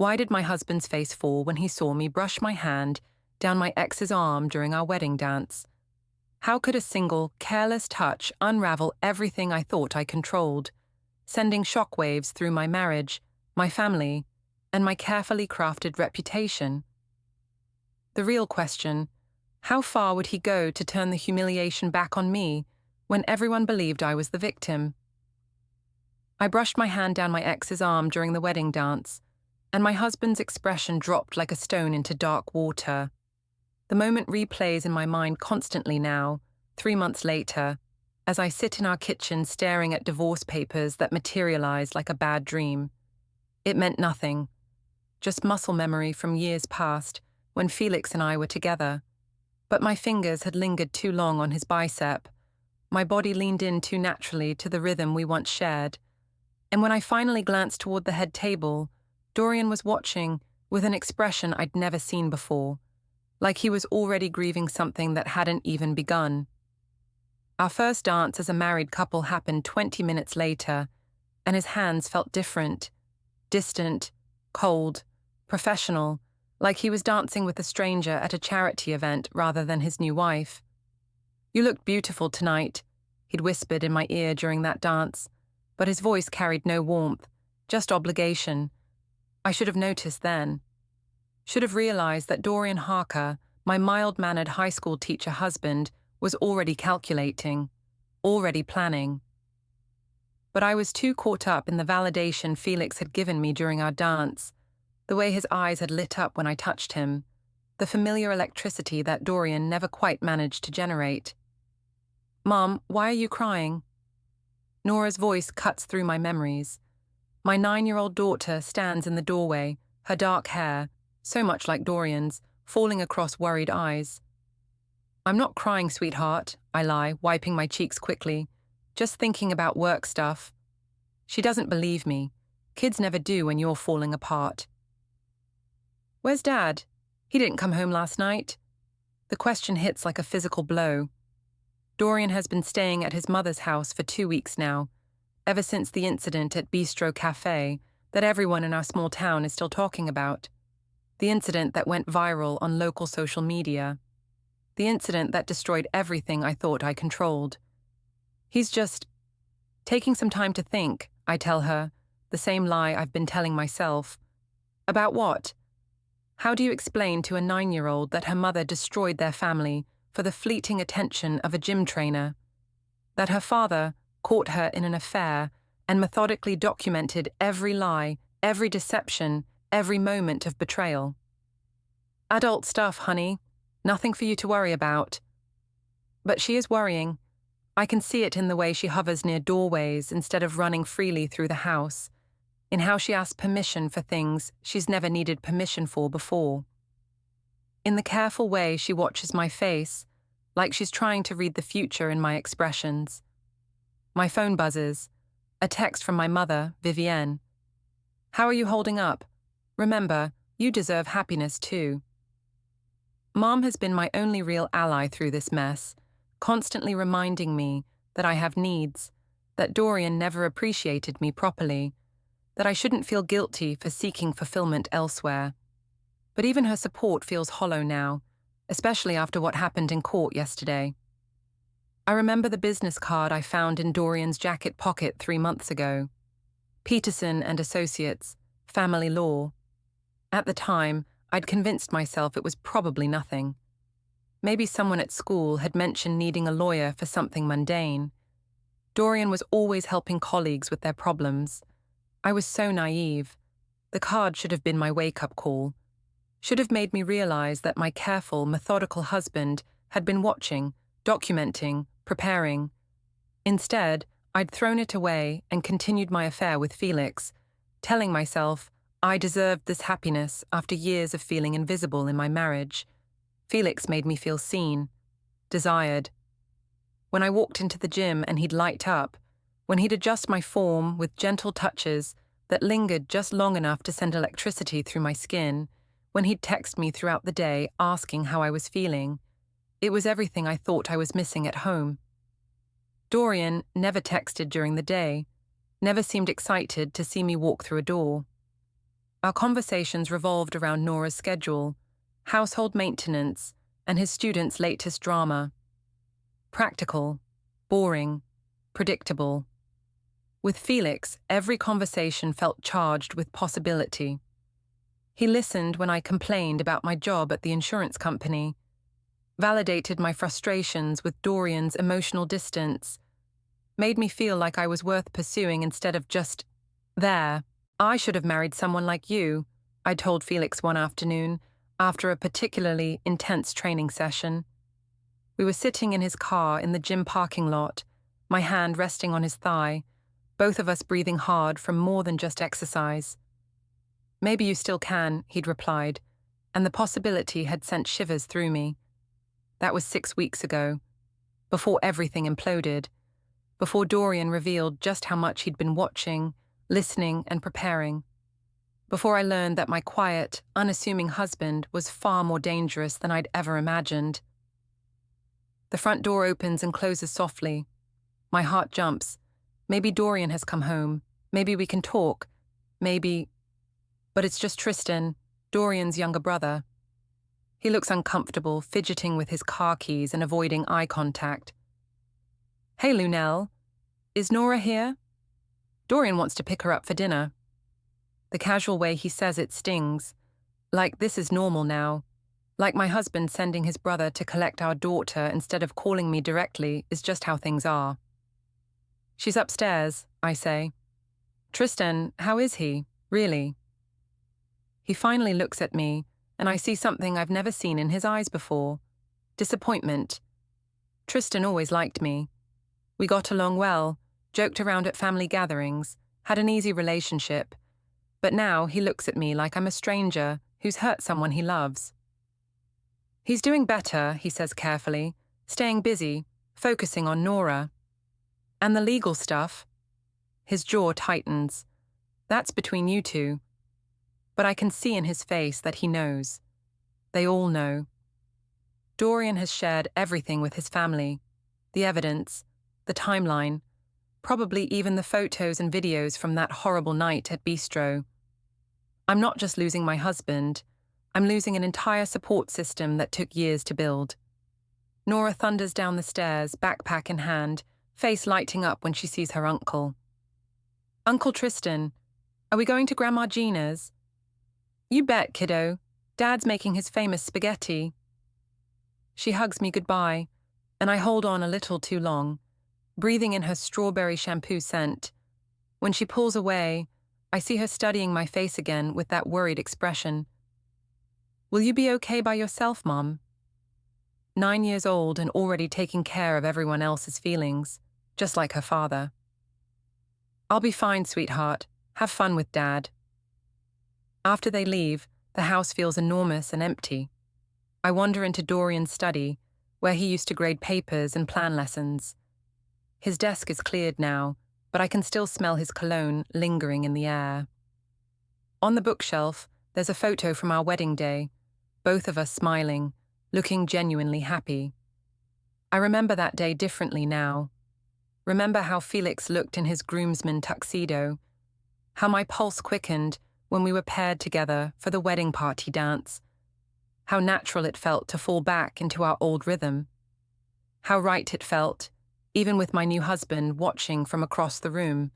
Why did my husband's face fall when he saw me brush my hand down my ex's arm during our wedding dance? How could a single, careless touch unravel everything I thought I controlled, sending shockwaves through my marriage, my family, and my carefully crafted reputation? The real question: how far would he go to turn the humiliation back on me when everyone believed I was the victim? I brushed my hand down my ex's arm during the wedding dance, and my husband's expression dropped like a stone into dark water. The moment replays in my mind constantly now, 3 months later, as I sit in our kitchen staring at divorce papers that materialize like a bad dream. It meant nothing, just muscle memory from years past when Felix and I were together. But my fingers had lingered too long on his bicep. My body leaned in too naturally to the rhythm we once shared. And when I finally glanced toward the head table, Dorian was watching with an expression I'd never seen before, like he was already grieving something that hadn't even begun. Our first dance as a married couple happened 20 minutes later, and his hands felt different, distant, cold, professional, like he was dancing with a stranger at a charity event rather than his new wife. "You looked beautiful tonight," he'd whispered in my ear during that dance, but his voice carried no warmth, just obligation. I should have noticed then. Should have realized that Dorian Harker, my mild-mannered high school teacher husband, was already calculating, already planning. But I was too caught up in the validation Felix had given me during our dance, the way his eyes had lit up when I touched him, the familiar electricity that Dorian never quite managed to generate. "Mom, why are you crying?" Nora's voice cuts through my memories. My 9-year-old daughter stands in the doorway, her dark hair, so much like Dorian's, falling across worried eyes. "I'm not crying, sweetheart," I lie, wiping my cheeks quickly, "just thinking about work stuff." She doesn't believe me. Kids never do when you're falling apart. "Where's Dad? He didn't come home last night." The question hits like a physical blow. Dorian has been staying at his mother's house for 2 weeks now, ever since the incident at Bistro Cafe that everyone in our small town is still talking about. The incident that went viral on local social media. The incident that destroyed everything I thought I controlled. He's just taking some time to think, I tell her, the same lie I've been telling myself. About what? How do you explain to a 9-year-old that her mother destroyed their family for the fleeting attention of a gym trainer? That her father caught her in an affair and methodically documented every lie, every deception, every moment of betrayal? Adult stuff, honey. Nothing for you to worry about. But she is worrying. I can see it in the way she hovers near doorways instead of running freely through the house, in how she asks permission for things she's never needed permission for before. In the careful way she watches my face, like she's trying to read the future in my expressions. My phone buzzes. A text from my mother, Vivienne. "How are you holding up? Remember, you deserve happiness too." Mom has been my only real ally through this mess, constantly reminding me that I have needs, that Dorian never appreciated me properly, that I shouldn't feel guilty for seeking fulfillment elsewhere. But even her support feels hollow now, especially after what happened in court yesterday. I remember the business card I found in Dorian's jacket pocket 3 months ago. Peterson and Associates, Family Law. At the time, I'd convinced myself it was probably nothing. Maybe someone at school had mentioned needing a lawyer for something mundane. Dorian was always helping colleagues with their problems. I was so naive. The card should have been my wake-up call. Should have made me realize that my careful, methodical husband had been watching, documenting, preparing. Instead, I'd thrown it away and continued my affair with Felix, telling myself I deserved this happiness after years of feeling invisible in my marriage. Felix made me feel seen, desired. When I walked into the gym and he'd light up, when he'd adjust my form with gentle touches that lingered just long enough to send electricity through my skin, when he'd text me throughout the day asking how I was feeling, it was everything I thought I was missing at home. Dorian never texted during the day, never seemed excited to see me walk through a door. Our conversations revolved around Nora's schedule, household maintenance, and his students' latest drama. Practical, boring, predictable. With Felix, every conversation felt charged with possibility. He listened when I complained about my job at the insurance company, validated my frustrations with Dorian's emotional distance, made me feel like I was worth pursuing instead of just there. I should have married someone like you, I told Felix one afternoon, after a particularly intense training session. We were sitting in his car in the gym parking lot, my hand resting on his thigh, both of us breathing hard from more than just exercise. Maybe you still can, he'd replied, and the possibility had sent shivers through me. That was 6 weeks ago, before everything imploded, before Dorian revealed just how much he'd been watching, listening, and preparing. Before I learned that my quiet, unassuming husband was far more dangerous than I'd ever imagined. The front door opens and closes softly. My heart jumps. Maybe Dorian has come home. Maybe we can talk. Maybe... But it's just Tristan, Dorian's younger brother. He looks uncomfortable, fidgeting with his car keys and avoiding eye contact. Hey, Lunel. Is Nora here? Dorian wants to pick her up for dinner. The casual way he says it stings. Like this is normal now. Like my husband sending his brother to collect our daughter instead of calling me directly is just how things are. She's upstairs, I say. Tristan, how is he, really? He finally looks at me, and I see something I've never seen in his eyes before. Disappointment. Tristan always liked me. We got along well, joked around at family gatherings, had an easy relationship. But now he looks at me like I'm a stranger who's hurt someone he loves. He's doing better, he says carefully, staying busy, focusing on Nora. And the legal stuff? His jaw tightens. That's between you two. But I can see in his face that he knows. They all know. Dorian has shared everything with his family. The evidence, the timeline, probably even the photos and videos from that horrible night at Bistro. I'm not just losing my husband, I'm losing an entire support system that took years to build. Nora thunders down the stairs, backpack in hand, face lighting up when she sees her uncle. Uncle Tristan, are we going to Grandma Gina's? You bet, kiddo. Dad's making his famous spaghetti. She hugs me goodbye, and I hold on a little too long, breathing in her strawberry shampoo scent. When she pulls away, I see her studying my face again with that worried expression. Will you be okay by yourself, Mom? 9 years old and already taking care of everyone else's feelings, just like her father. I'll be fine, sweetheart. Have fun with Dad. After they leave, the house feels enormous and empty. I wander into Dorian's study, where he used to grade papers and plan lessons. His desk is cleared now, but I can still smell his cologne lingering in the air. On the bookshelf, there's a photo from our wedding day, both of us smiling, looking genuinely happy. I remember that day differently now. Remember how Felix looked in his groomsman tuxedo, how my pulse quickened when we were paired together for the wedding party dance, how natural it felt to fall back into our old rhythm, how right it felt, even with my new husband watching from across the room.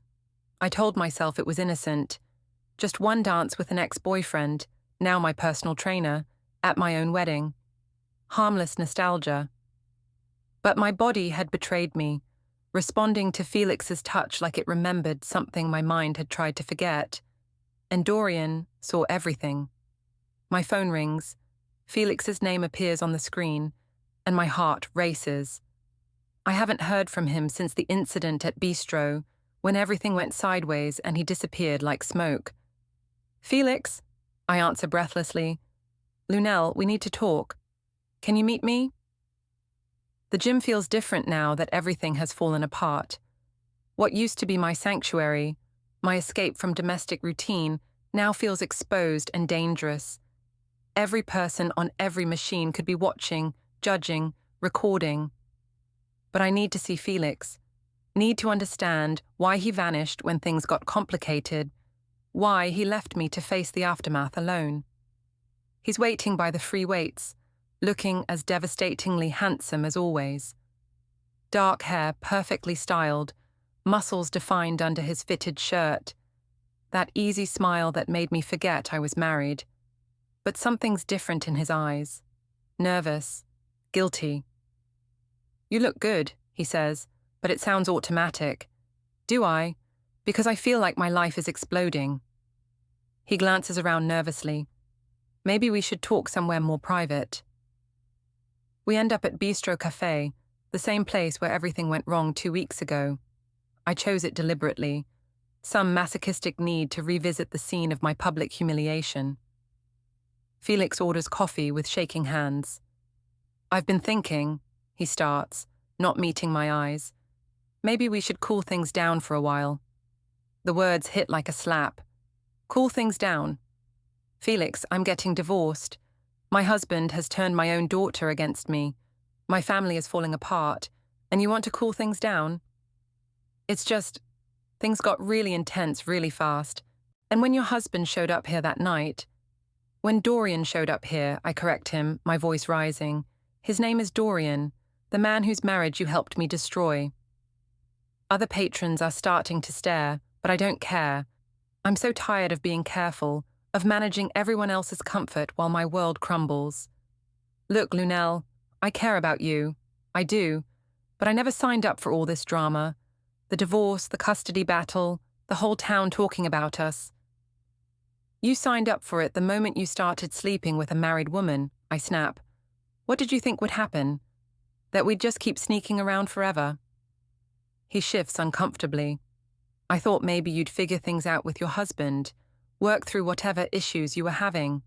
I told myself it was innocent, just one dance with an ex-boyfriend, now my personal trainer, at my own wedding. Harmless nostalgia. But my body had betrayed me, responding to Felix's touch like it remembered something my mind had tried to forget. And Dorian saw everything. My phone rings, Felix's name appears on the screen, and my heart races. I haven't heard from him since the incident at Bistro, when everything went sideways and he disappeared like smoke. Felix, I answer breathlessly. Lunel, we need to talk. Can you meet me? The gym feels different now that everything has fallen apart. What used to be my sanctuary, my escape from domestic routine, now feels exposed and dangerous. Every person on every machine could be watching, judging, recording. But I need to see Felix, need to understand why he vanished when things got complicated, why he left me to face the aftermath alone. He's waiting by the free weights, looking as devastatingly handsome as always. Dark hair perfectly styled, muscles defined under his fitted shirt. That easy smile that made me forget I was married. But something's different in his eyes. Nervous, guilty. "You look good," he says, but it sounds automatic. Do I? Because I feel like my life is exploding. He glances around nervously. Maybe we should talk somewhere more private. We end up at Bistro Cafe, the same place where everything went wrong 2 weeks ago. I chose it deliberately, some masochistic need to revisit the scene of my public humiliation. Felix orders coffee with shaking hands. "I've been thinking," he starts, not meeting my eyes. "Maybe we should cool things down for a while." The words hit like a slap. Cool things down. "Felix, I'm getting divorced. My husband has turned my own daughter against me. My family is falling apart, and you want to cool things down?" It's just, things got really intense really fast. And when your husband showed up here that night... When Dorian showed up here, I correct him, my voice rising. His name is Dorian, the man whose marriage you helped me destroy. Other patrons are starting to stare, but I don't care. I'm so tired of being careful, of managing everyone else's comfort while my world crumbles. "Look, Lunel, I care about you. I do. But I never signed up for all this drama. The divorce, the custody battle, the whole town talking about us." "You signed up for it the moment you started sleeping with a married woman," I snap. "What did you think would happen? That we'd just keep sneaking around forever?" He shifts uncomfortably. "I thought maybe you'd figure things out with your husband, work through whatever issues you were having."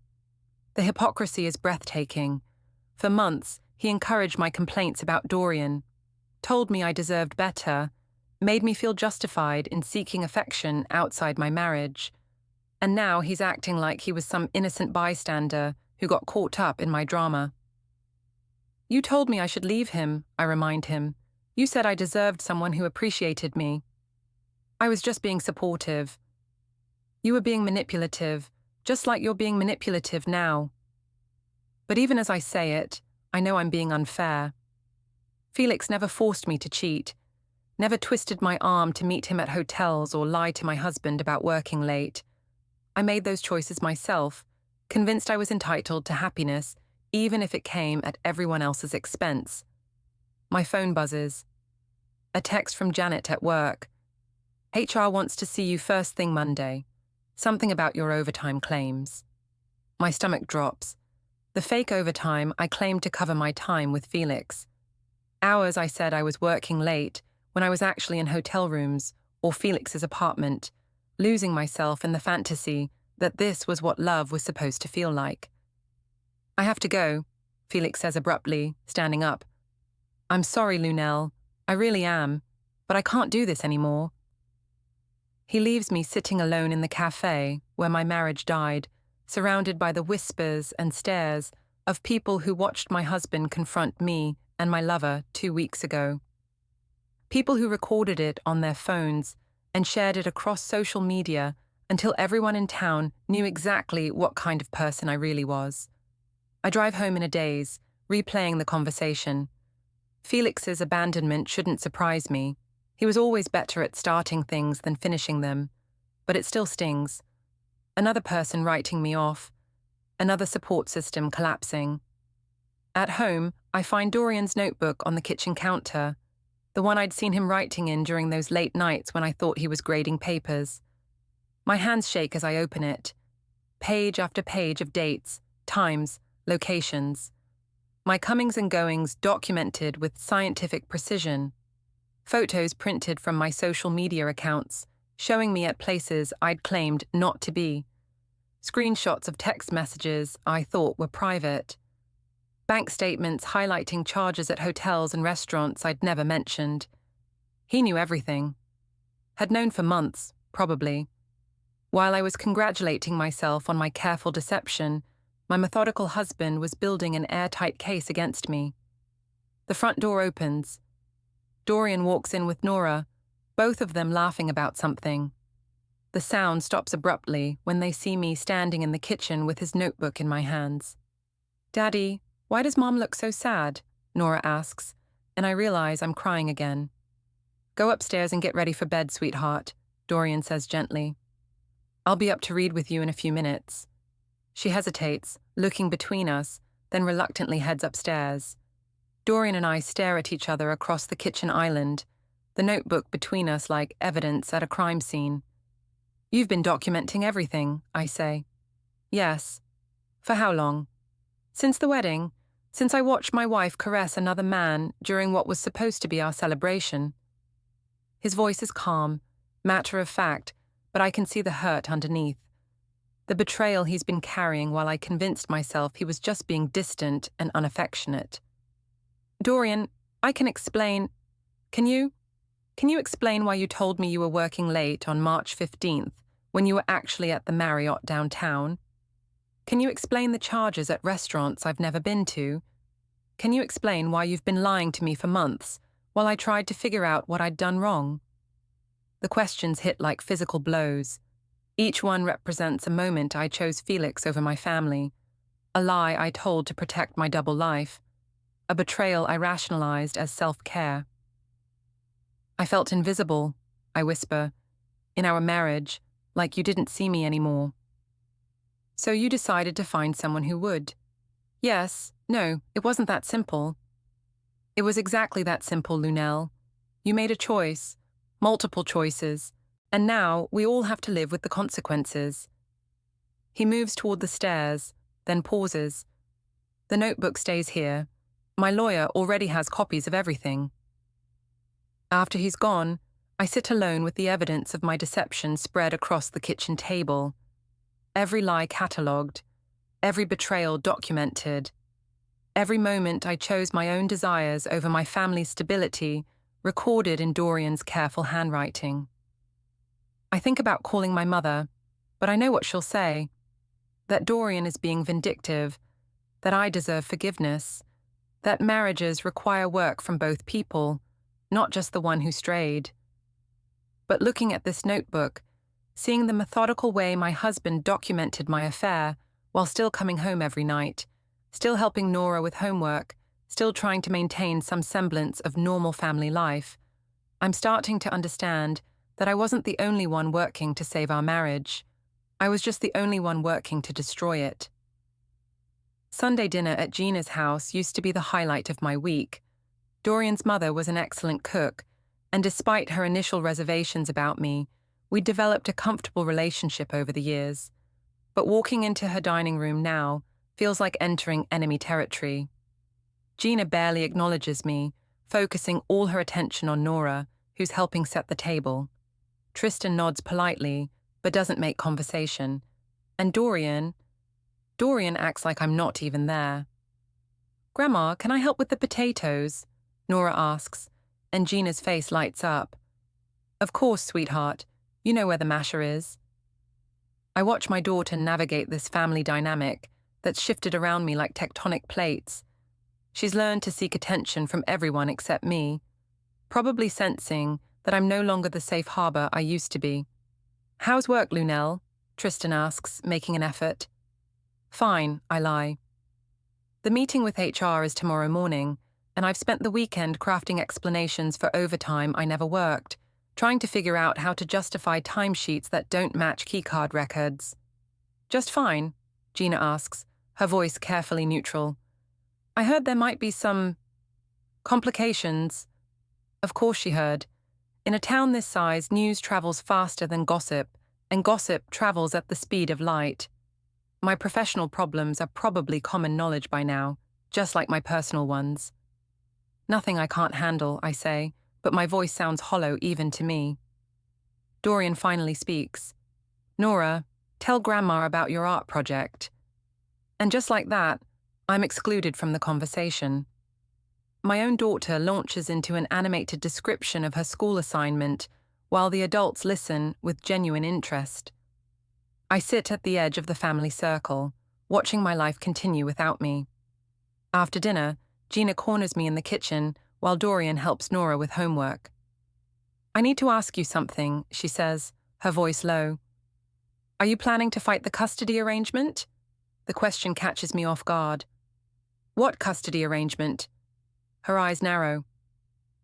The hypocrisy is breathtaking. For months, he encouraged my complaints about Dorian, told me I deserved better, made me feel justified in seeking affection outside my marriage. And now he's acting like he was some innocent bystander who got caught up in my drama. "You told me I should leave him," I remind him. "You said I deserved someone who appreciated me." "I was just being supportive." "You were being manipulative, just like you're being manipulative now." But even as I say it, I know I'm being unfair. Felix never forced me to cheat, never twisted my arm to meet him at hotels or lie to my husband about working late. I made those choices myself, convinced I was entitled to happiness, even if it came at everyone else's expense. My phone buzzes. A text from Janet at work. "HR wants to see you first thing Monday. Something about your overtime claims." My stomach drops. The fake overtime I claimed to cover my time with Felix. Hours I said I was working late when I was actually in hotel rooms or Felix's apartment, losing myself in the fantasy that this was what love was supposed to feel like. "I have to go," Felix says abruptly, standing up. "I'm sorry, Lunel. I really am. But I can't do this anymore." He leaves me sitting alone in the cafe where my marriage died, surrounded by the whispers and stares of people who watched my husband confront me and my lover 2 weeks ago. People who recorded it on their phones and shared it across social media until everyone in town knew exactly what kind of person I really was. I drive home in a daze, replaying the conversation. Felix's abandonment shouldn't surprise me. He was always better at starting things than finishing them. But it still stings. Another person writing me off. Another support system collapsing. At home, I find Dorian's notebook on the kitchen counter, the one I'd seen him writing in during those late nights when I thought he was grading papers. My hands shake as I open it. Page after page of dates, times, locations. My comings and goings documented with scientific precision. Photos printed from my social media accounts, showing me at places I'd claimed not to be. Screenshots of text messages I thought were private. Bank statements highlighting charges at hotels and restaurants I'd never mentioned. He knew everything. Had known for months, probably. While I was congratulating myself on my careful deception, my methodical husband was building an airtight case against me. The front door opens. Dorian walks in with Nora, both of them laughing about something. The sound stops abruptly when they see me standing in the kitchen with his notebook in my hands. "Daddy, why does Mom look so sad?" Nora asks, and I realize I'm crying again. "Go upstairs and get ready for bed, sweetheart," Dorian says gently. "I'll be up to read with you in a few minutes." She hesitates, looking between us, then reluctantly heads upstairs. Dorian and I stare at each other across the kitchen island, the notebook between us like evidence at a crime scene. "You've been documenting everything," I say. "Yes." "For how long?" "Since the wedding. Since I watched my wife caress another man during what was supposed to be our celebration." His voice is calm, matter of fact, but I can see the hurt underneath. The betrayal he's been carrying while I convinced myself he was just being distant and unaffectionate. "Dorian, I can explain. Can you? Can you explain why you told me you were working late on March 15th when you were actually at the Marriott downtown? Can you explain the charges at restaurants I've never been to? Can you explain why you've been lying to me for months while I tried to figure out what I'd done wrong?" The questions hit like physical blows. Each one represents a moment I chose Felix over my family, a lie I told to protect my double life, a betrayal I rationalized as self-care. "I felt invisible," I whisper, "in our marriage, like you didn't see me anymore." "So you decided to find someone who would." "Yes, no, it wasn't that simple." "It was exactly that simple, Lunel. You made a choice, multiple choices, and now we all have to live with the consequences." He moves toward the stairs, then pauses. "The notebook stays here. My lawyer already has copies of everything." After he's gone, I sit alone with the evidence of my deception spread across the kitchen table. Every lie catalogued, every betrayal documented, every moment I chose my own desires over my family's stability recorded in Dorian's careful handwriting. I think about calling my mother, but I know what she'll say. That Dorian is being vindictive, that I deserve forgiveness, that marriages require work from both people, not just the one who strayed. But looking at this notebook, seeing the methodical way my husband documented my affair while still coming home every night, still helping Nora with homework, still trying to maintain some semblance of normal family life, I'm starting to understand that I wasn't the only one working to save our marriage. I was just the only one working to destroy it. Sunday dinner at Gina's house used to be the highlight of my week. Dorian's mother was an excellent cook, and despite her initial reservations about me, we'd developed a comfortable relationship over the years. But walking into her dining room now feels like entering enemy territory. Gina barely acknowledges me, focusing all her attention on Nora, who's helping set the table. Tristan nods politely, but doesn't make conversation. And Dorian acts like I'm not even there. "Grandma, can I help with the potatoes?" Nora asks, and Gina's face lights up. "Of course, sweetheart. You know where the masher is." I watch my daughter navigate this family dynamic that's shifted around me like tectonic plates. She's learned to seek attention from everyone except me, probably sensing that I'm no longer the safe harbor I used to be. "How's work, Lunel?" Tristan asks, making an effort. "Fine," I lie. The meeting with HR is tomorrow morning, and I've spent the weekend crafting explanations for overtime I never worked, trying to figure out how to justify timesheets that don't match keycard records. "Just fine?" Gina asks, her voice carefully neutral. "I heard there might be some complications." Of course she heard. In a town this size, news travels faster than gossip, and gossip travels at the speed of light. My professional problems are probably common knowledge by now, just like my personal ones. "Nothing I can't handle," I say, but my voice sounds hollow even to me. Dorian finally speaks. "Nora, tell Grandma about your art project." And just like that, I'm excluded from the conversation. My own daughter launches into an animated description of her school assignment, while the adults listen with genuine interest. I sit at the edge of the family circle, watching my life continue without me. After dinner, Gina corners me in the kitchen while Dorian helps Nora with homework. "I need to ask you something," she says, her voice low. Are you planning to fight the custody arrangement? The question catches me off guard. What custody arrangement? Her eyes narrow.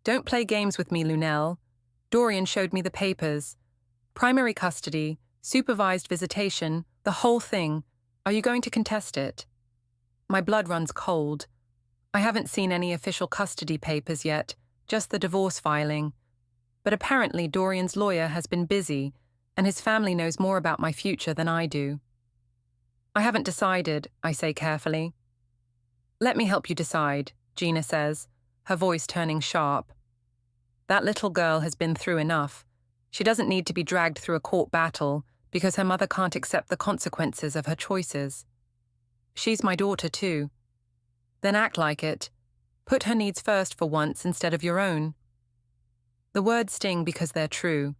Don't play games with me, Lunel. Dorian showed me the papers. Primary custody, supervised visitation, the whole thing. Are you going to contest it? My blood runs cold. I haven't seen any official custody papers yet, just the divorce filing. But apparently Dorian's lawyer has been busy, and his family knows more about my future than I do. I haven't decided, I say carefully. Let me help you decide, Gina says, her voice turning sharp. That little girl has been through enough. She doesn't need to be dragged through a court battle because her mother can't accept the consequences of her choices. She's my daughter too. Then act like it. Put her needs first for once instead of your own. The words sting because they're true.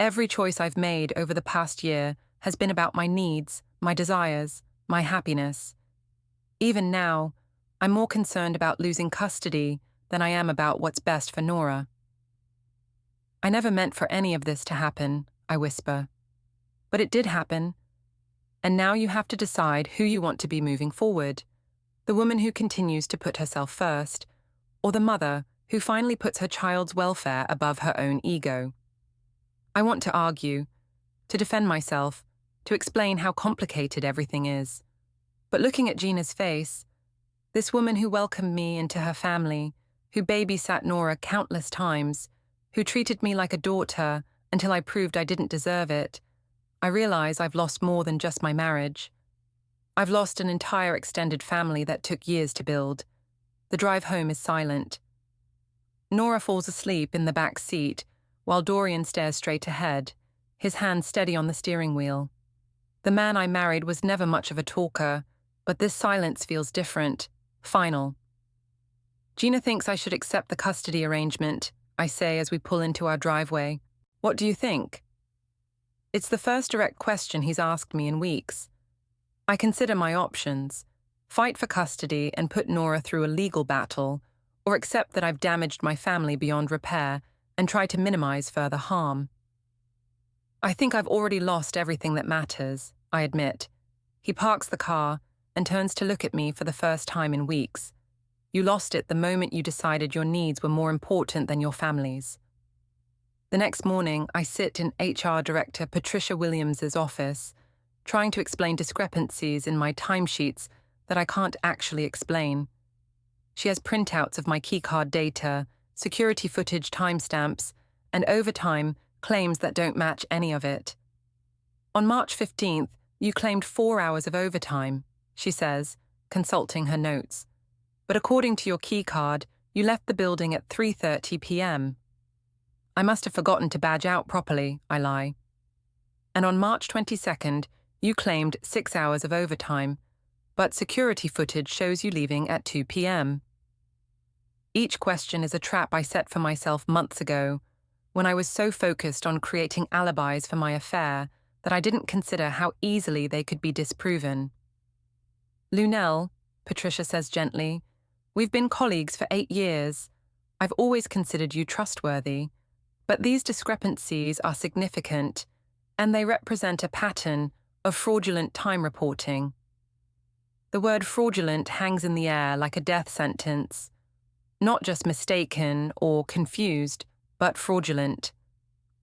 Every choice I've made over the past year has been about my needs, my desires, my happiness. Even now, I'm more concerned about losing custody than I am about what's best for Nora. I never meant for any of this to happen, I whisper. But it did happen. And now you have to decide who you want to be moving forward. The woman who continues to put herself first, or the mother who finally puts her child's welfare above her own ego. I want to argue, to defend myself, to explain how complicated everything is. But looking at Gina's face, this woman who welcomed me into her family, who babysat Nora countless times, who treated me like a daughter until I proved I didn't deserve it, I realize I've lost more than just my marriage. I've lost an entire extended family that took years to build. The drive home is silent. Nora falls asleep in the back seat, while Dorian stares straight ahead, his hand steady on the steering wheel. The man I married was never much of a talker, but this silence feels different, final. Gina thinks I should accept the custody arrangement, I say as we pull into our driveway. What do you think? It's the first direct question he's asked me in weeks. I consider my options: fight for custody and put Nora through a legal battle, or accept that I've damaged my family beyond repair and try to minimize further harm. I think I've already lost everything that matters, I admit. He parks the car and turns to look at me for the first time in weeks. You lost it the moment you decided your needs were more important than your family's. The next morning, I sit in HR Director Patricia Williams's office, trying to explain discrepancies in my timesheets that I can't actually explain. She has printouts of my keycard data, security footage timestamps, and overtime claims that don't match any of it. On March 15th, you claimed 4 hours of overtime, she says, consulting her notes. But according to your keycard, you left the building at 3:30 p.m. I must have forgotten to badge out properly, I lie. And on March 22nd, you claimed 6 hours of overtime, but security footage shows you leaving at 2 p.m. Each question is a trap I set for myself months ago, when I was so focused on creating alibis for my affair that I didn't consider how easily they could be disproven. Lunel, Patricia says gently, we've been colleagues for 8 years. I've always considered you trustworthy, but these discrepancies are significant, and they represent a pattern of fraudulent time reporting. The word fraudulent hangs in the air like a death sentence. Not just mistaken or confused, but fraudulent.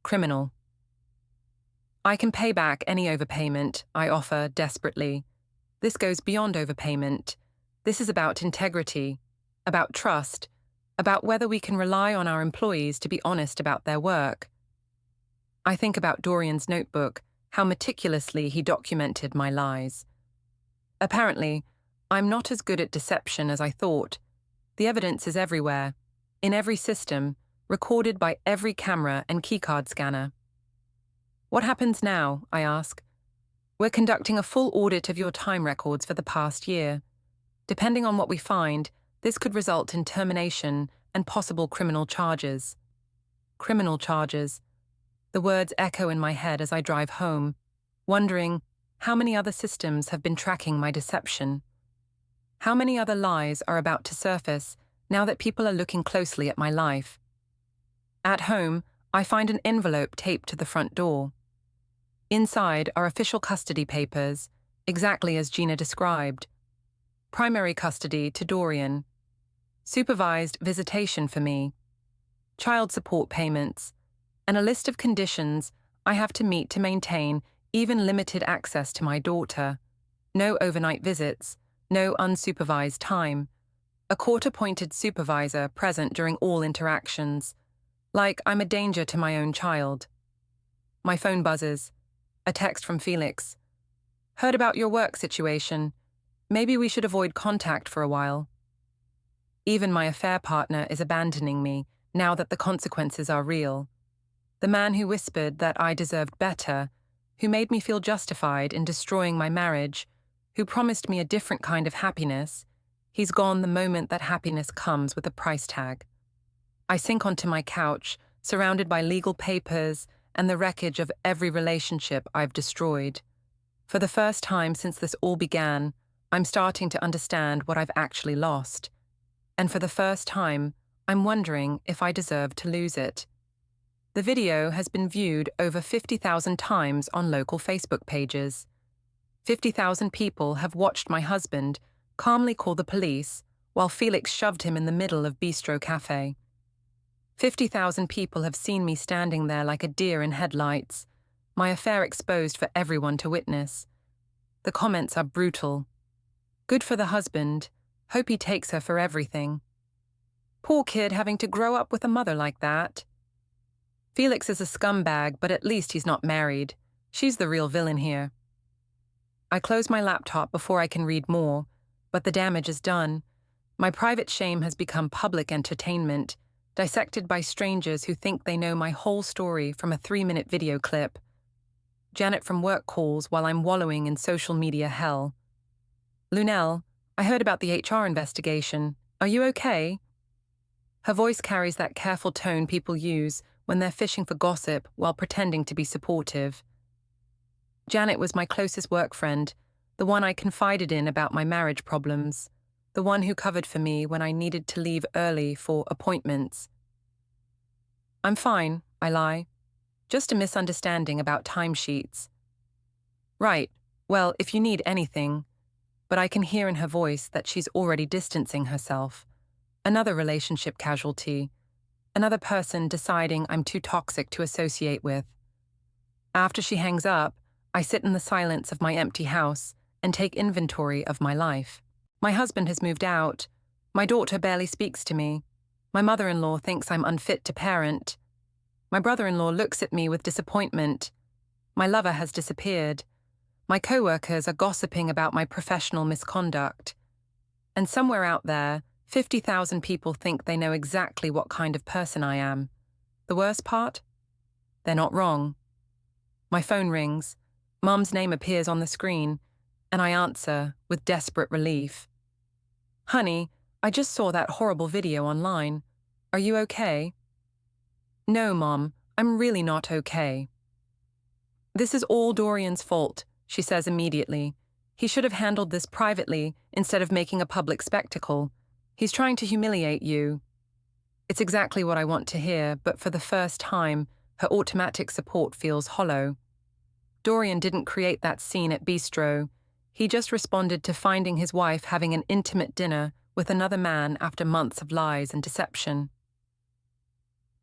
Criminal. I can pay back any overpayment, I offer desperately. This goes beyond overpayment. This is about integrity, about trust, about whether we can rely on our employees to be honest about their work. I think about Dorian's notebook, how meticulously he documented my lies. Apparently, I'm not as good at deception as I thought. The evidence is everywhere, in every system, recorded by every camera and keycard scanner. What happens now, I ask? We're conducting a full audit of your time records for the past year. Depending on what we find, this could result in termination and possible criminal charges. Criminal charges. The words echo in my head as I drive home, wondering how many other systems have been tracking my deception. How many other lies are about to surface now that people are looking closely at my life? At home, I find an envelope taped to the front door. Inside are official custody papers, exactly as Gina described. Primary custody to Dorian. Supervised visitation for me. Child support payments. And a list of conditions I have to meet to maintain even limited access to my daughter. No overnight visits, no unsupervised time. A court-appointed supervisor present during all interactions. Like I'm a danger to my own child. My phone buzzes. A text from Felix. Heard about your work situation. Maybe we should avoid contact for a while. Even my affair partner is abandoning me now that the consequences are real. The man who whispered that I deserved better, who made me feel justified in destroying my marriage, who promised me a different kind of happiness, he's gone the moment that happiness comes with a price tag. I sink onto my couch, surrounded by legal papers and the wreckage of every relationship I've destroyed. For the first time since this all began, I'm starting to understand what I've actually lost. And for the first time, I'm wondering if I deserve to lose it. The video has been viewed over 50,000 times on local Facebook pages. 50,000 people have watched my husband calmly call the police while Felix shoved him in the middle of Bistro Cafe. 50,000 people have seen me standing there like a deer in headlights, my affair exposed for everyone to witness. The comments are brutal. Good for the husband. Hope he takes her for everything. Poor kid having to grow up with a mother like that. Felix is a scumbag, but at least he's not married. She's the real villain here. I close my laptop before I can read more, but the damage is done. My private shame has become public entertainment, dissected by strangers who think they know my whole story from a 3-minute video clip. Janet from work calls while I'm wallowing in social media hell. Lunel, I heard about the HR investigation. Are you okay? Her voice carries that careful tone people use when they're fishing for gossip while pretending to be supportive. Janet was my closest work friend, the one I confided in about my marriage problems, the one who covered for me when I needed to leave early for appointments. I'm fine, I lie. Just a misunderstanding about timesheets. Right, well, if you need anything. But I can hear in her voice that she's already distancing herself. Another relationship casualty. Another person deciding I'm too toxic to associate with. After she hangs up, I sit in the silence of my empty house and take inventory of my life. My husband has moved out. My daughter barely speaks to me. My mother-in-law thinks I'm unfit to parent. My brother-in-law looks at me with disappointment. My lover has disappeared. My co-workers are gossiping about my professional misconduct. And somewhere out there, 50,000 people think they know exactly what kind of person I am. The worst part? They're not wrong. My phone rings. Mum's name appears on the screen, and I answer with desperate relief. Honey, I just saw that horrible video online. Are you okay? No, Mom, I'm really not okay. This is all Dorian's fault, she says immediately. He should have handled this privately instead of making a public spectacle. He's trying to humiliate you. It's exactly what I want to hear, but for the first time, her automatic support feels hollow. Dorian didn't create that scene at Bistro. He just responded to finding his wife having an intimate dinner with another man after months of lies and deception.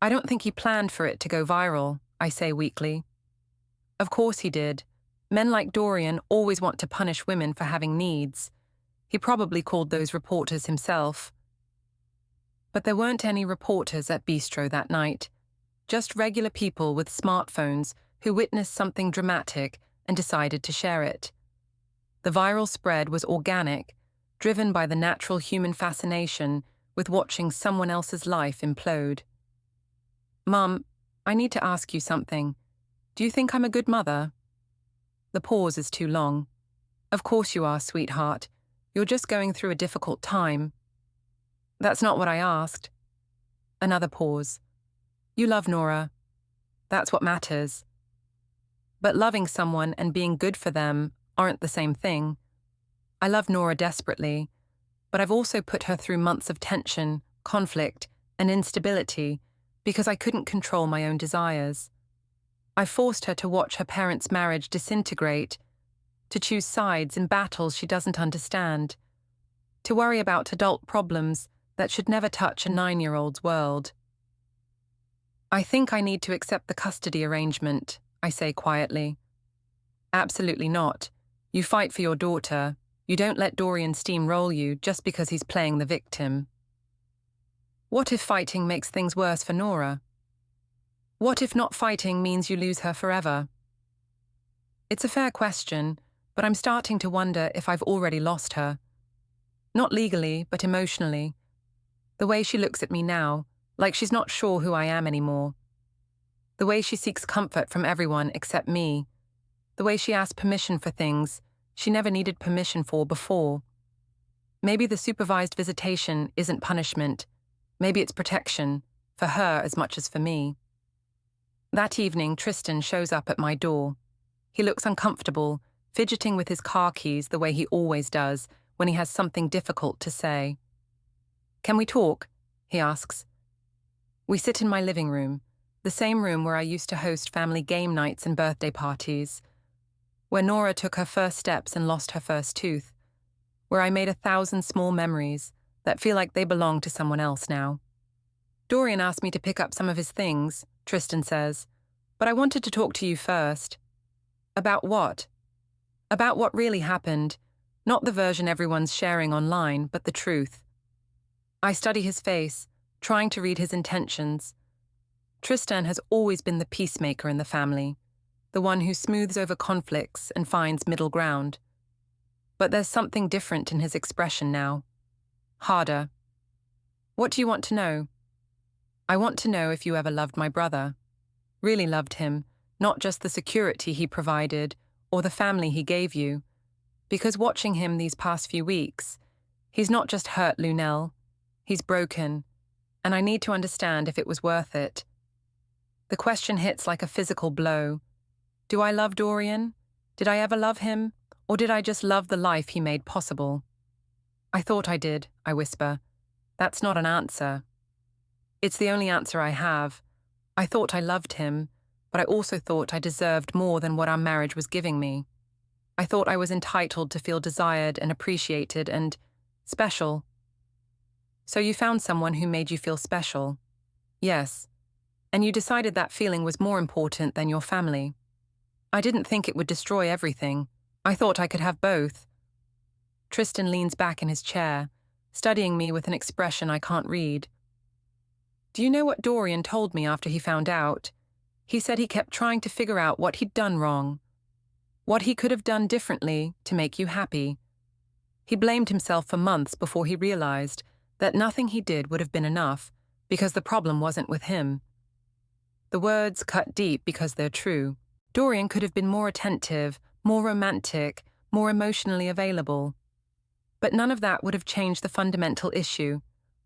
I don't think he planned for it to go viral, I say weakly. Of course he did. Men like Dorian always want to punish women for having needs. He probably called those reporters himself. But there weren't any reporters at Bistro that night. Just regular people with smartphones who witnessed something dramatic and decided to share it. The viral spread was organic, driven by the natural human fascination with watching someone else's life implode. Mum, I need to ask you something. Do you think I'm a good mother? The pause is too long. Of course you are, sweetheart. You're just going through a difficult time. That's not what I asked. Another pause. You love Nora. That's what matters. But loving someone and being good for them aren't the same thing. I love Nora desperately, but I've also put her through months of tension, conflict, and instability because I couldn't control my own desires. I forced her to watch her parents' marriage disintegrate, to choose sides in battles she doesn't understand, to worry about adult problems that should never touch a 9-year-old's world. I think I need to accept the custody arrangement, I say quietly. Absolutely not. You fight for your daughter. You don't let Dorian steamroll you just because he's playing the victim. What if fighting makes things worse for Nora? What if not fighting means you lose her forever? It's a fair question, but I'm starting to wonder if I've already lost her. Not legally, but emotionally. The way she looks at me now, like she's not sure who I am anymore. The way she seeks comfort from everyone except me. The way she asks permission for things she never needed permission for before. Maybe the supervised visitation isn't punishment. Maybe it's protection, for her as much as for me. That evening, Tristan shows up at my door. He looks uncomfortable, fidgeting with his car keys the way he always does when he has something difficult to say. "Can we talk?" he asks. We sit in my living room, the same room where I used to host family game nights and birthday parties, where Nora took her first steps and lost her first tooth, where I made 1,000 small memories that feel like they belong to someone else now. "Dorian asked me to pick up some of his things," Tristan says, "but I wanted to talk to you first." "About what?" "About what really happened, not the version everyone's sharing online, but the truth." I study his face, trying to read his intentions. Tristan has always been the peacemaker in the family, the one who smooths over conflicts and finds middle ground. But there's something different in his expression now. Harder. "What do you want to know?" "I want to know if you ever loved my brother. Really loved him, not just the security he provided or the family he gave you. Because watching him these past few weeks, he's not just hurt Lunel, he's broken, and I need to understand if it was worth it." The question hits like a physical blow. Do I love Dorian? Did I ever love him? Or did I just love the life he made possible? "I thought I did," I whisper. "That's not an answer. It's the only answer I have. I thought I loved him, but I also thought I deserved more than what our marriage was giving me. I thought I was entitled to feel desired and appreciated and special." "So you found someone who made you feel special?" "Yes. And you decided that feeling was more important than your family." "I didn't think it would destroy everything. I thought I could have both." Tristan leans back in his chair, studying me with an expression I can't read. "Do you know what Dorian told me after he found out? He said he kept trying to figure out what he'd done wrong, what he could have done differently to make you happy. He blamed himself for months before he realized that nothing he did would have been enough because the problem wasn't with him." The words cut deep because they're true. Dorian could have been more attentive, more romantic, more emotionally available. But none of that would have changed the fundamental issue.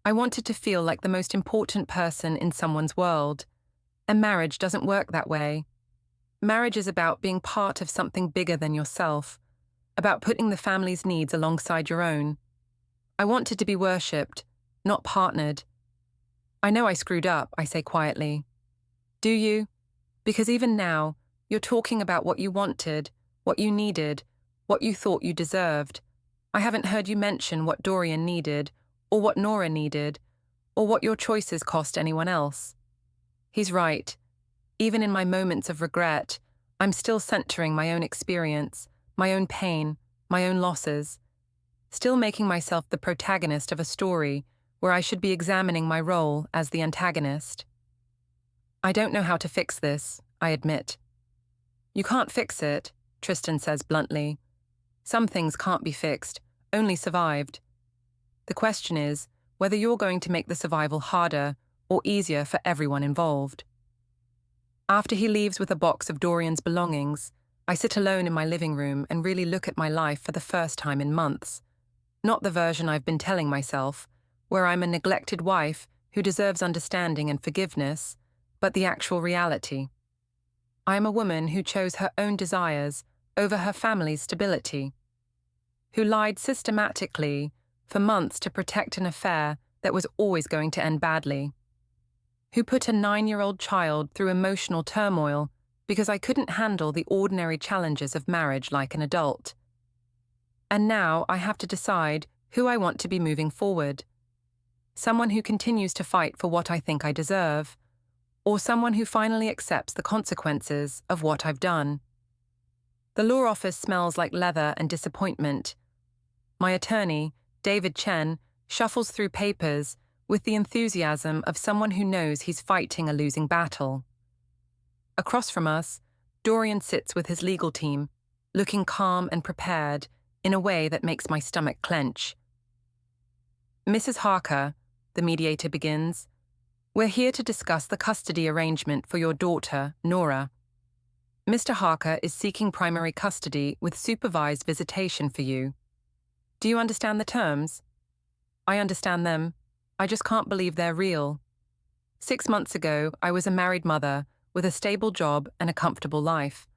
I wanted to feel like the most important person in someone's world. And marriage doesn't work that way. Marriage is about being part of something bigger than yourself, about putting the family's needs alongside your own. I wanted to be worshipped, not partnered. "I know I screwed up," I say quietly. "Do you? Because even now, you're talking about what you wanted, what you needed, what you thought you deserved. I haven't heard you mention what Dorian needed, or what Nora needed, or what your choices cost anyone else." He's right. Even in my moments of regret, I'm still centering my own experience, my own pain, my own losses. Still making myself the protagonist of a story where I should be examining my role as the antagonist. "I don't know how to fix this," I admit. "You can't fix it," Tristan says bluntly. "Some things can't be fixed, only survived. The question is whether you're going to make the survival harder or easier for everyone involved." After he leaves with a box of Dorian's belongings, I sit alone in my living room and really look at my life for the first time in months. Not the version I've been telling myself, where I'm a neglected wife who deserves understanding and forgiveness, but the actual reality. I am a woman who chose her own desires over her family's stability, who lied systematically for months to protect an affair that was always going to end badly, who put a 9-year-old child through emotional turmoil because I couldn't handle the ordinary challenges of marriage like an adult. And now I have to decide who I want to be moving forward. Someone who continues to fight for what I think I deserve, or someone who finally accepts the consequences of what I've done. The law office smells like leather and disappointment. My attorney, David Chen, shuffles through papers with the enthusiasm of someone who knows he's fighting a losing battle. Across from us, Dorian sits with his legal team, looking calm and prepared in a way that makes my stomach clench. Mrs. Harker, the mediator begins, we're here to discuss the custody arrangement for your daughter, Nora. Mr. Harker is seeking primary custody with supervised visitation for you. Do you understand the terms? I understand them. I just can't believe they're real. 6 months ago, I was a married mother with a stable job and a comfortable life.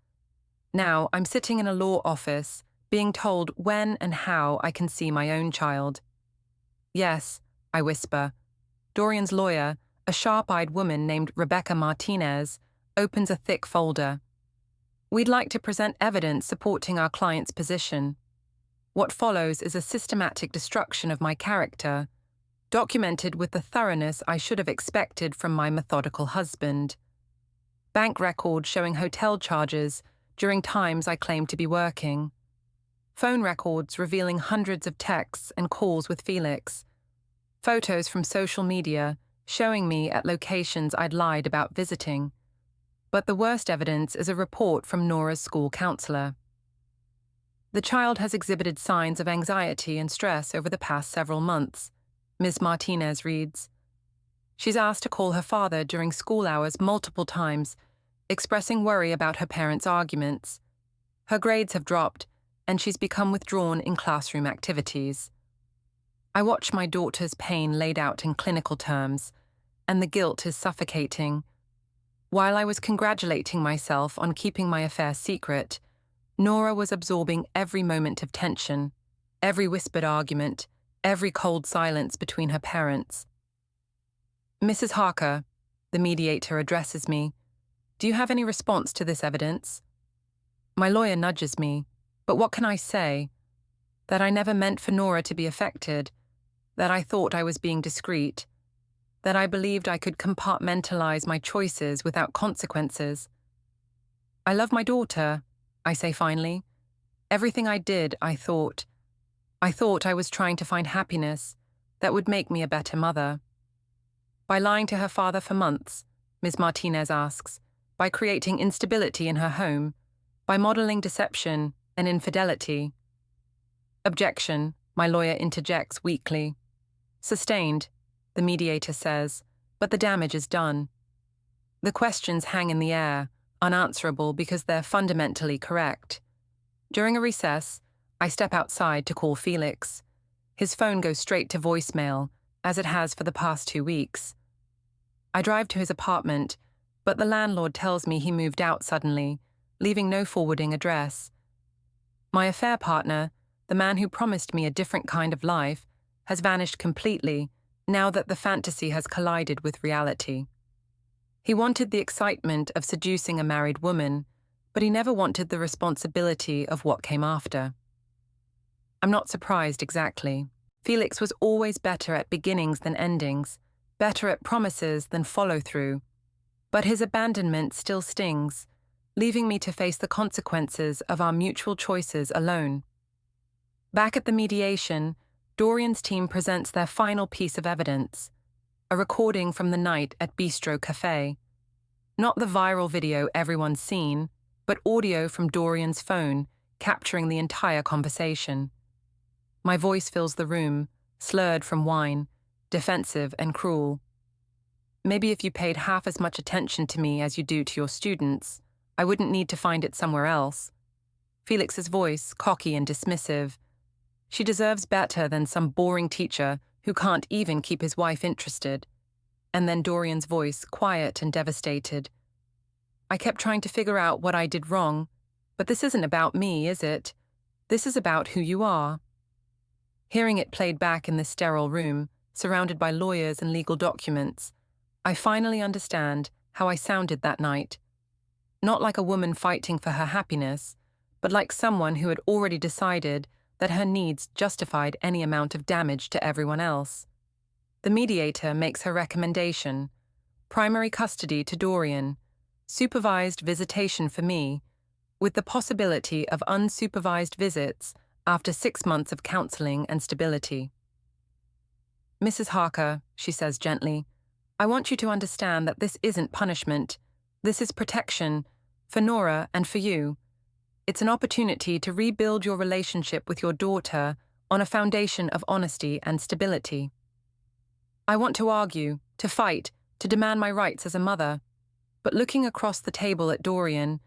Now, I'm sitting in a law office, being told when and how I can see my own child. Yes, I whisper. Dorian's lawyer, a sharp-eyed woman named Rebecca Martinez, opens a thick folder. We'd like to present evidence supporting our client's position. What follows is a systematic destruction of my character, documented with the thoroughness I should have expected from my methodical husband. Bank records showing hotel charges during times I claimed to be working. Phone records revealing hundreds of texts and calls with Felix. Photos from social media showing me at locations I'd lied about visiting. But the worst evidence is a report from Nora's school counselor. The child has exhibited signs of anxiety and stress over the past several months, Ms. Martinez reads. She's asked to call her father during school hours multiple times, expressing worry about her parents' arguments. Her grades have dropped, and she's become withdrawn in classroom activities. I watch my daughter's pain laid out in clinical terms, and the guilt is suffocating. While I was congratulating myself on keeping my affair secret, Nora was absorbing every moment of tension, every whispered argument, every cold silence between her parents. Mrs. Harker, the mediator addresses me. Do you have any response to this evidence? My lawyer nudges me, but what can I say? That I never meant for Nora to be affected, that I thought I was being discreet, that I believed I could compartmentalize my choices without consequences. I love my daughter, I say finally. Everything I did, I thought I was trying to find happiness that would make me a better mother. By lying to her father for months, Ms. Martinez asks, by creating instability in her home, by modeling deception and infidelity. Objection, my lawyer interjects weakly. Sustained, the mediator says, but the damage is done. The questions hang in the air, unanswerable because they're fundamentally correct. During a recess, I step outside to call Felix. His phone goes straight to voicemail, as it has for the past 2 weeks. I drive to his apartment, but the landlord tells me he moved out suddenly, leaving no forwarding address. My affair partner, the man who promised me a different kind of life, has vanished completely now that the fantasy has collided with reality. He wanted the excitement of seducing a married woman, but he never wanted the responsibility of what came after. I'm not surprised exactly. Felix was always better at beginnings than endings, better at promises than follow-through. But his abandonment still stings, leaving me to face the consequences of our mutual choices alone. Back at the mediation, Dorian's team presents their final piece of evidence, a recording from the night at Bistro Cafe. Not the viral video everyone's seen, but audio from Dorian's phone, capturing the entire conversation. My voice fills the room, slurred from wine, defensive and cruel. Maybe if you paid half as much attention to me as you do to your students, I wouldn't need to find it somewhere else. Felix's voice, cocky and dismissive. She deserves better than some boring teacher who can't even keep his wife interested. And then Dorian's voice, quiet and devastated. I kept trying to figure out what I did wrong, but this isn't about me, is it? This is about who you are. Hearing it played back in this sterile room, surrounded by lawyers and legal documents, I finally understand how I sounded that night. not like a woman fighting for her happiness, but like someone who had already decided that her needs justified any amount of damage to everyone else. The mediator makes her recommendation: primary custody to Dorian, supervised visitation for me, with the possibility of unsupervised visits after 6 months of counseling and stability. "Mrs. Harker," she says gently, "I want you to understand that this isn't punishment. This is protection, for Nora and for you. It's an opportunity to rebuild your relationship with your daughter on a foundation of honesty and stability. I want to argue, to fight, to demand my rights as a mother. But looking across the table at Dorian,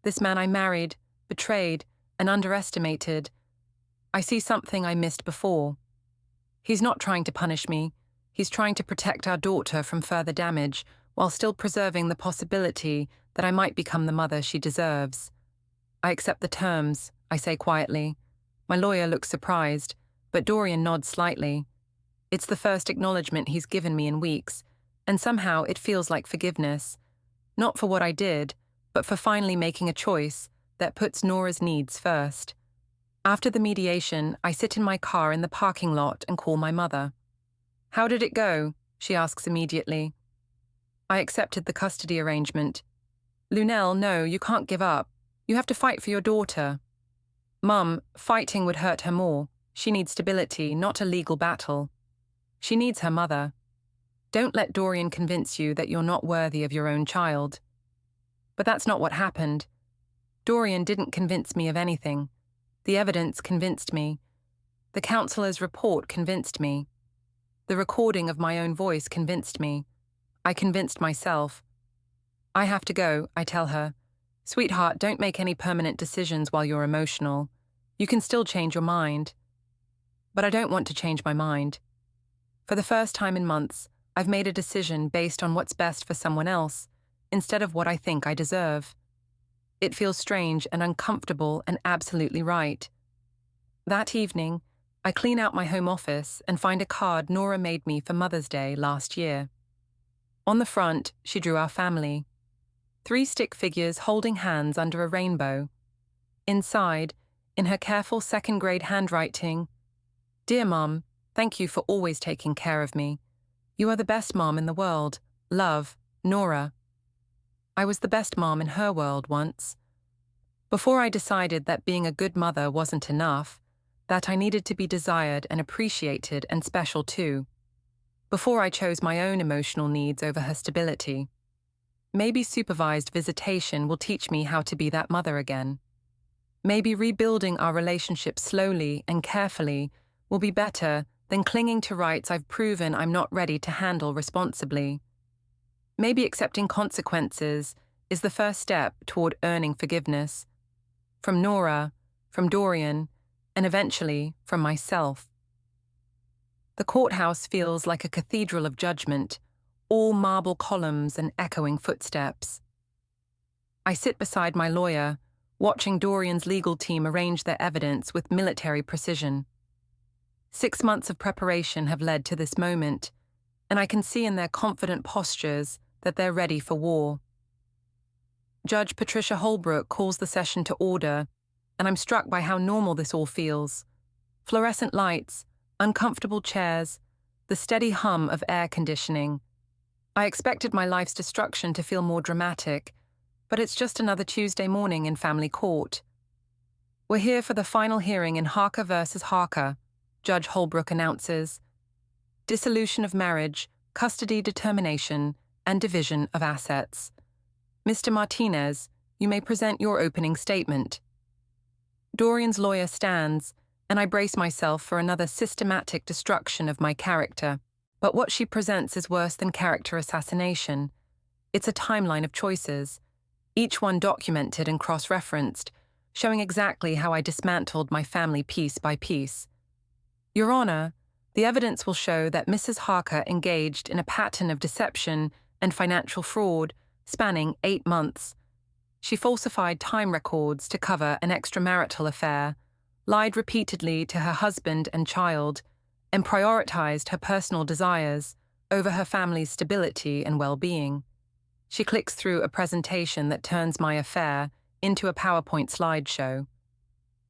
this man I married, betrayed, and underestimated, I see something I missed before. He's not trying to punish me. He's trying to protect our daughter from further damage, while still preserving the possibility that I might become the mother she deserves. I accept the terms," I say quietly. My lawyer looks surprised, but Dorian nods slightly. It's the first acknowledgement he's given me in weeks, and somehow it feels like forgiveness. Not for what I did, but for finally making a choice that puts Nora's needs first. After the mediation, I sit in my car in the parking lot and call my mother. "How did it go?" she asks immediately. "I accepted the custody arrangement." "Lunel, no, you can't give up. You have to fight for your daughter." "Mum, fighting would hurt her more. She needs stability, not a legal battle. She needs her mother. Don't let Dorian convince you that you're not worthy of your own child." But that's not what happened. Dorian didn't convince me of anything. The evidence convinced me. The counselor's report convinced me. The recording of my own voice convinced me. I convinced myself. "I have to go," I tell her. "Sweetheart, don't make any permanent decisions while you're emotional. You can still change your mind." But I don't want to change my mind. For the first time in months, I've made a decision based on what's best for someone else, instead of what I think I deserve. It feels strange and uncomfortable and absolutely right. That evening, I clean out my home office and find a card Nora made me for Mother's Day last year. On the front, she drew our family. 3 stick figures holding hands under a rainbow. Inside, in her careful second-grade handwriting, "Dear Mom, thank you for always taking care of me. You are the best mom in the world. Love, Nora." I was the best mom in her world once. Before I decided that being a good mother wasn't enough, that I needed to be desired and appreciated and special too. Before I chose my own emotional needs over her stability. Maybe supervised visitation will teach me how to be that mother again. Maybe rebuilding our relationship slowly and carefully will be better than clinging to rights I've proven I'm not ready to handle responsibly. Maybe accepting consequences is the first step toward earning forgiveness. From Nora, from Dorian, and eventually from myself. The courthouse feels like a cathedral of judgment, all marble columns and echoing footsteps. I sit beside my lawyer, watching Dorian's legal team arrange their evidence with military precision. 6 months of preparation have led to this moment, and I can see in their confident postures that they're ready for war. Judge Patricia Holbrook calls the session to order, and I'm struck by how normal this all feels. Fluorescent lights, uncomfortable chairs, the steady hum of air conditioning. I expected my life's destruction to feel more dramatic, but it's just another Tuesday morning in family court. "We're here for the final hearing in Harker versus Harker," Judge Holbrook announces. "Dissolution of marriage, custody determination, and division of assets. Mr. Martinez, you may present your opening statement." Dorian's lawyer stands, and I brace myself for another systematic destruction of my character. But what she presents is worse than character assassination. It's a timeline of choices, each one documented and cross-referenced, showing exactly how I dismantled my family piece by piece. "Your Honor, the evidence will show that Mrs. Harker engaged in a pattern of deception and financial fraud spanning 8 months. She falsified time records to cover an extramarital affair, lied repeatedly to her husband and child, and prioritized her personal desires over her family's stability and well-being. She clicks through a presentation that turns my affair into a PowerPoint slideshow.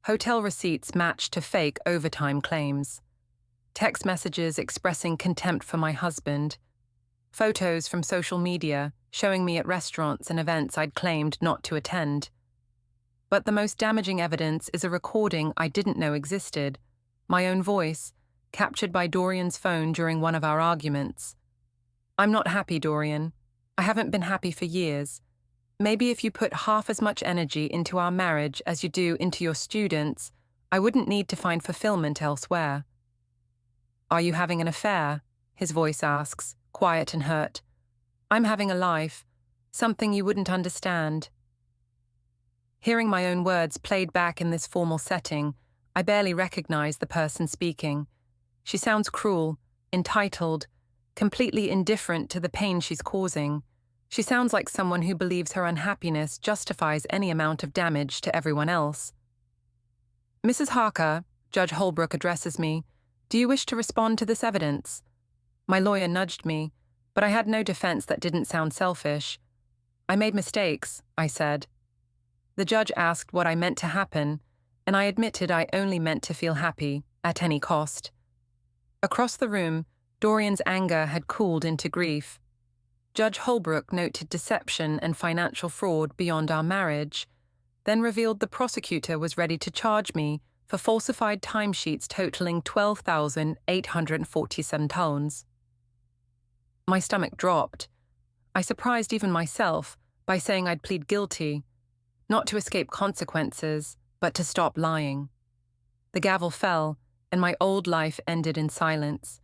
Hotel receipts match to fake overtime claims. Text messages expressing contempt for my husband. Photos from social media showing me at restaurants and events I'd claimed not to attend. But the most damaging evidence is a recording I didn't know existed, my own voice, captured by Dorian's phone during one of our arguments. "I'm not happy, Dorian. I haven't been happy for years. Maybe if you put half as much energy into our marriage as you do into your students, I wouldn't need to find fulfillment elsewhere." "Are you having an affair?" his voice asks, quiet and hurt. "I'm having a life, something you wouldn't understand." Hearing my own words played back in this formal setting, I barely recognize the person speaking. She sounds cruel, entitled, completely indifferent to the pain she's causing. She sounds like someone who believes her unhappiness justifies any amount of damage to everyone else. "Mrs. Harker," Judge Holbrook addresses me, "do you wish to respond to this evidence?" My lawyer nudged me, but I had no defense that didn't sound selfish. "I made mistakes," I said. The judge asked what I meant to happen, and I admitted I only meant to feel happy, at any cost. Across the room, Dorian's anger had cooled into grief. Judge Holbrook noted deception and financial fraud beyond our marriage, then revealed the prosecutor was ready to charge me for falsified timesheets totaling £12,847. My stomach dropped. I surprised even myself by saying I'd plead guilty, not to escape consequences, but to stop lying. The gavel fell, and my old life ended in silence.